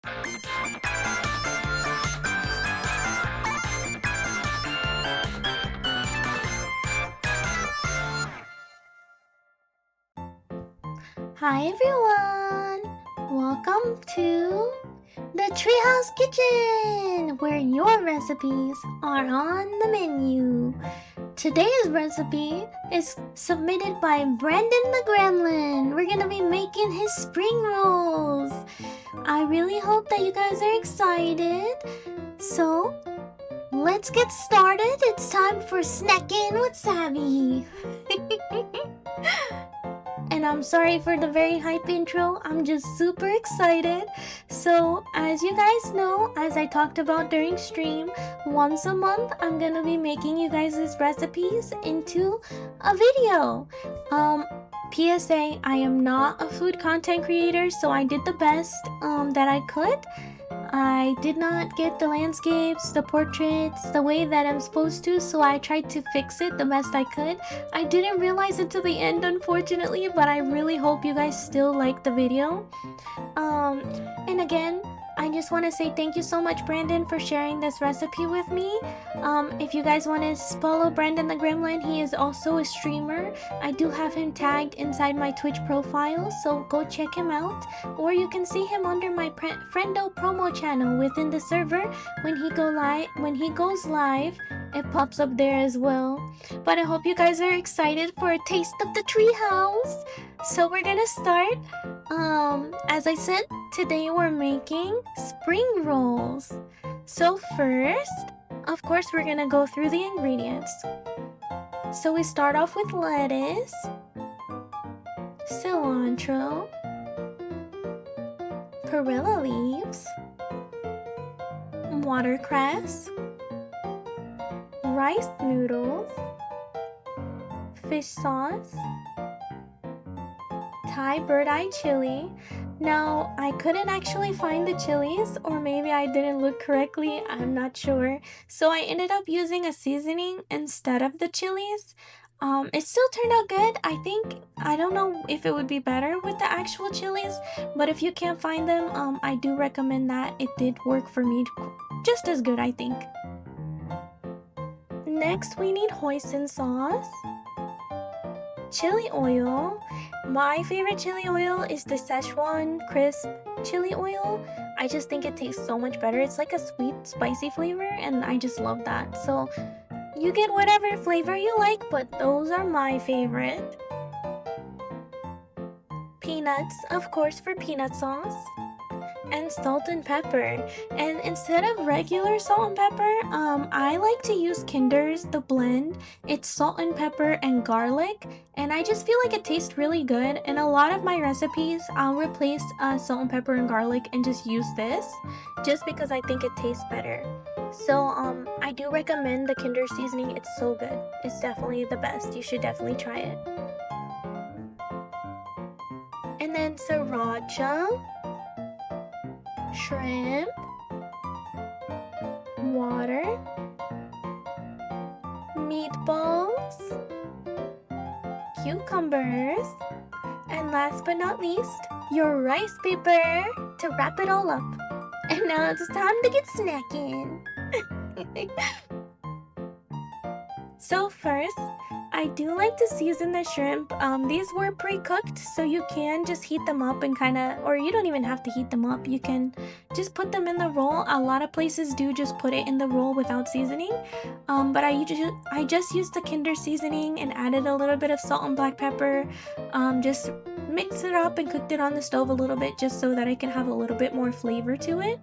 Hi everyone! Welcome to the Treehouse Kitchen, where your recipes are on the menu. Today's recipe is submitted by Brandon the Gremlin. We're gonna be making his spring rolls. I really hope that you guys are excited. So, let's get started. It's time for Snackin with Savvy. And I'm sorry for the very hype intro. I'm just super excited. So, as you guys know, as I talked about during stream, once a month I'm gonna be making you guys' recipes into a video. PSA, I am not a food content creator, so I did the best that I could. I did not get the landscapes, the portraits, the way that I'm supposed to, so I tried to fix it the best I could. I didn't realize it to the end, unfortunately, but I really hope you guys still like the video. And again, I just want to say thank you so much, Brandon, for sharing this recipe with me. If you guys want to follow Brandon the Gremlin, he is also a streamer. I do have him tagged inside my Twitch profile, so go check him out. Or you can see him under my Friendo promo channel within the server. When he goes live, it pops up there as well. But I hope you guys are excited for a taste of the treehouse. So we're gonna start. As I said, today we're making spring rolls. So first, of course, we're gonna go through the ingredients. So we start off with lettuce, cilantro, perilla leaves, watercress, rice noodles, fish sauce, Thai bird-eye chili. Now, I couldn't actually find the chilies, or maybe I didn't look correctly, I'm not sure. So I ended up using a seasoning instead of the chilies. It still turned out good. I don't know if it would be better with the actual chilies, but if you can't find them, I do recommend that. It did work for me just as good, I think. Next, we need hoisin sauce, chili oil. My favorite chili oil is the Szechuan crisp chili oil. I just think it tastes so much better. It's like a sweet, spicy flavor, and I just love that. So you get whatever flavor you like, but those are my favorite. Peanuts, of course, for peanut sauce. And salt and pepper. And instead of regular salt and pepper, I like to use Kinder's the blend. It's salt and pepper and garlic, and I just feel like it tastes really good. In a lot of my recipes, I'll replace salt and pepper and garlic and just use this, just because I think it tastes better. So I do recommend the Kinder seasoning. It's so good. It's definitely the best. You should definitely try it. And then sriracha, shrimp, water, meatballs, cucumbers, and last but not least, your rice paper to wrap it all up. And now it's time to get snacking. So first, I do like to season the shrimp. These were pre-cooked, so you can just heat them up and or you don't even have to heat them up. You can just put them in the roll. A lot of places do just put it in the roll without seasoning. But I just used the Kinder seasoning and added a little bit of salt and black pepper. Just mixed it up and cooked it on the stove a little bit, just so that I can have a little bit more flavor to it.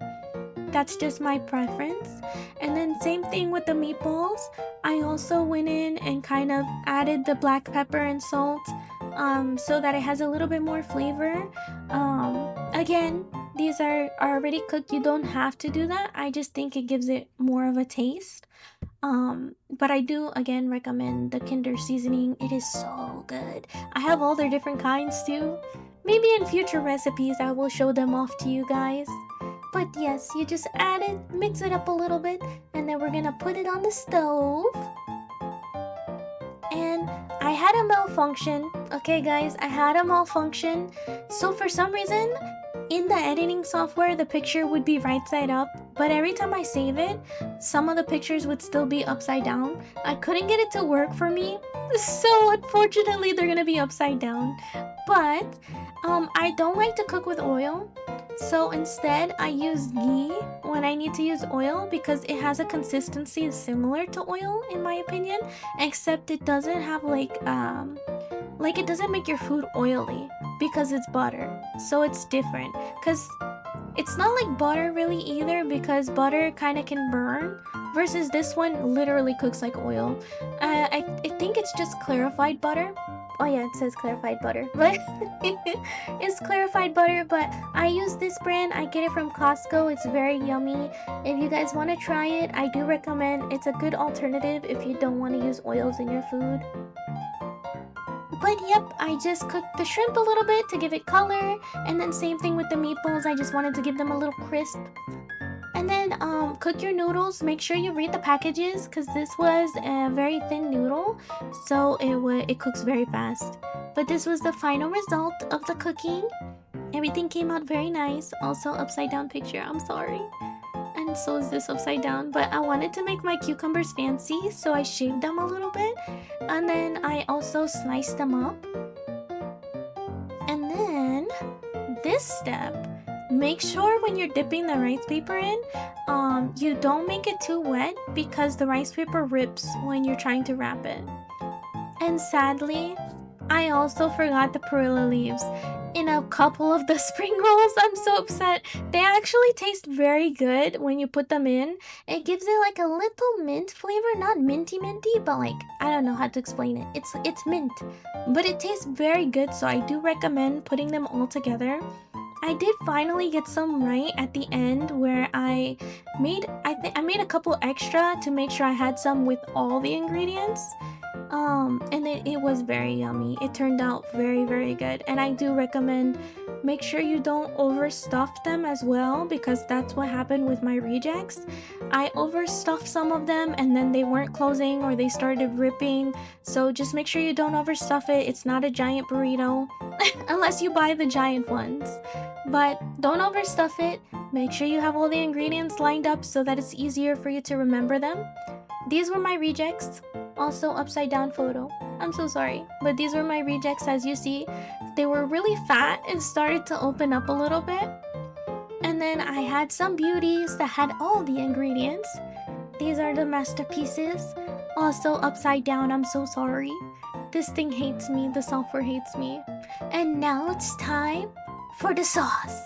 That's just my preference. And then same thing with the meatballs. I also went in and kind of added the black pepper and salt so that it has a little bit more flavor. Again, these are already cooked. You don't have to do that. I just think it gives it more of a taste. But I do again recommend the Kinder seasoning. It is so good. I have all their different kinds too. Maybe in future recipes I will show them off to you guys. But yes, you just add it, mix it up a little bit, and then we're gonna put it on the stove. and I had a malfunction. Okay, guys, I had a malfunction. So for some reason, in the editing software, the picture would be right side up, but every time I save it, some of the pictures would still be upside down. I couldn't get it to work for me, so unfortunately, they're gonna be upside down. But I don't like to cook with oil. So instead, I use ghee when I need to use oil because it has a consistency similar to oil, in my opinion, except it doesn't have like it doesn't make your food oily because it's butter. So it's different because it's not like butter really either, because butter kind of can burn versus this one literally cooks like oil. I think it's just clarified butter. Oh yeah, it says clarified butter, but it's clarified butter. But I use this brand. I get it from Costco. It's very yummy. If you guys want to try it, I do recommend. It's a good alternative if you don't want to use oils in your food. But yep, I just cooked the shrimp a little bit to give it color, and then same thing with the meatballs. I just wanted to give them a little crisp. And then cook your noodles. Make sure you read the packages because this was a very thin noodle, so it cooks very fast. But this was the final result of the cooking. Everything came out very nice. Also upside down picture, I'm sorry. And so is this upside down, but I wanted to make my cucumbers fancy, so I shaved them a little bit, and then I also sliced them up. And then this step, make sure when you're dipping the rice paper in, you don't make it too wet because the rice paper rips when you're trying to wrap it. And sadly, I also forgot the perilla leaves in a couple of the spring rolls. I'm so upset. They actually taste very good when you put them in. It gives it like a little mint flavor, not minty, but like, I don't know how to explain it. It's mint, but it tastes very good, so I do recommend putting them all together. I did finally get some right at the end where I made a couple extra to make sure I had some with all the ingredients. And it was very yummy. It turned out very, very good. And I do recommend make sure you don't overstuff them as well, because that's what happened with my rejects. I overstuffed some of them and then they weren't closing or they started ripping. So just make sure you don't overstuff it. It's not a giant burrito unless you buy the giant ones. But don't overstuff it. Make sure you have all the ingredients lined up so that it's easier for you to remember them. These were my rejects. Also upside down photo. I'm so sorry, but these were my rejects. As you see, they were really fat and started to open up a little bit. And then I had some beauties that had all the ingredients. These are the masterpieces. Also upside down. I'm so sorry. This thing hates me. The software hates me. And now it's time for the sauce.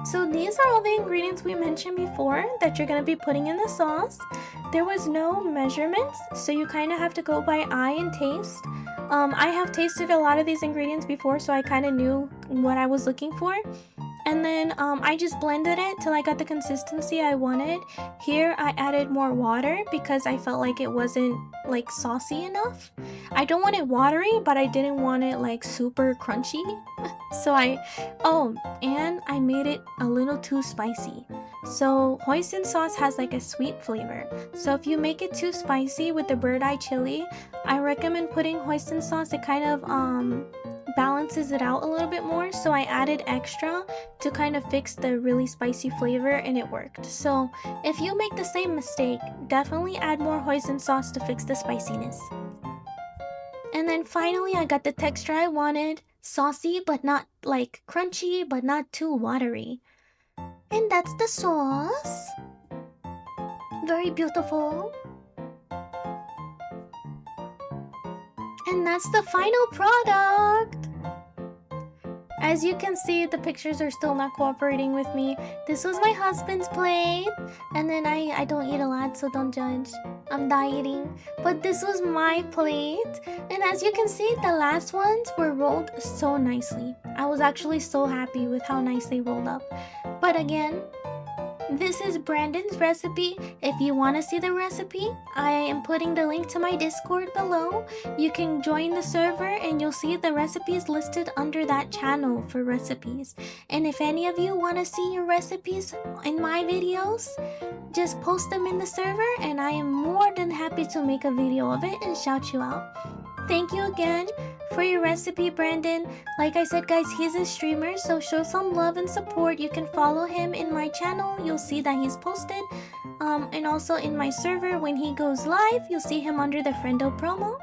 So these are all the ingredients we mentioned before that you're going to be putting in the sauce. There was no measurements, so you kind of have to go by eye and taste. I have tasted a lot of these ingredients before, so I kind of knew what I was looking for. And then I just blended it till I got the consistency I wanted. Here I added more water because I felt like it wasn't like saucy enough. I don't want it watery, but I didn't want it like super crunchy. So and I made it a little too spicy. So hoisin sauce has like a sweet flavor. So if you make it too spicy with the bird eye chili, I recommend putting hoisin sauce. It kind of balances it out a little bit more. So I added extra to kind of fix the really spicy flavor, and it worked. So if you make the same mistake, definitely add more hoisin sauce to fix the spiciness. And then finally I got the texture I wanted. Saucy but not like crunchy, but not too watery. And that's the sauce. Very beautiful. And that's the final product. As you can see, the pictures are still not cooperating with me. This was my husband's plate. And then I don't eat a lot, so don't judge. I'm dieting. But this was my plate. And as you can see, the last ones were rolled so nicely. I was actually so happy with how nice they rolled up. But again, This is Brandon's recipe. If you want to see the recipe, I am putting the link to my Discord below. You can join the server and you'll see the recipes listed under that channel for recipes. And if any of you want to see your recipes in my videos, just post them in the server and I am more than happy to make a video of it and shout you out. Thank you again for your recipe, Brandon. Like I said, guys, he's a streamer, so show some love and support. You can follow him in my channel. You'll see that he's posted. And also in my server, when he goes live, you'll see him under the Friendo promo.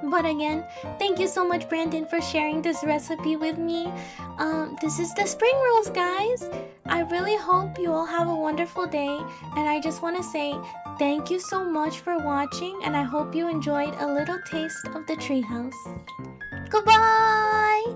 But again, thank you so much, Brandon, for sharing this recipe with me. This is the spring rolls, guys. I really hope you all have a wonderful day. And I just want to say thank you so much for watching. And I hope you enjoyed a little taste of the treehouse. Goodbye!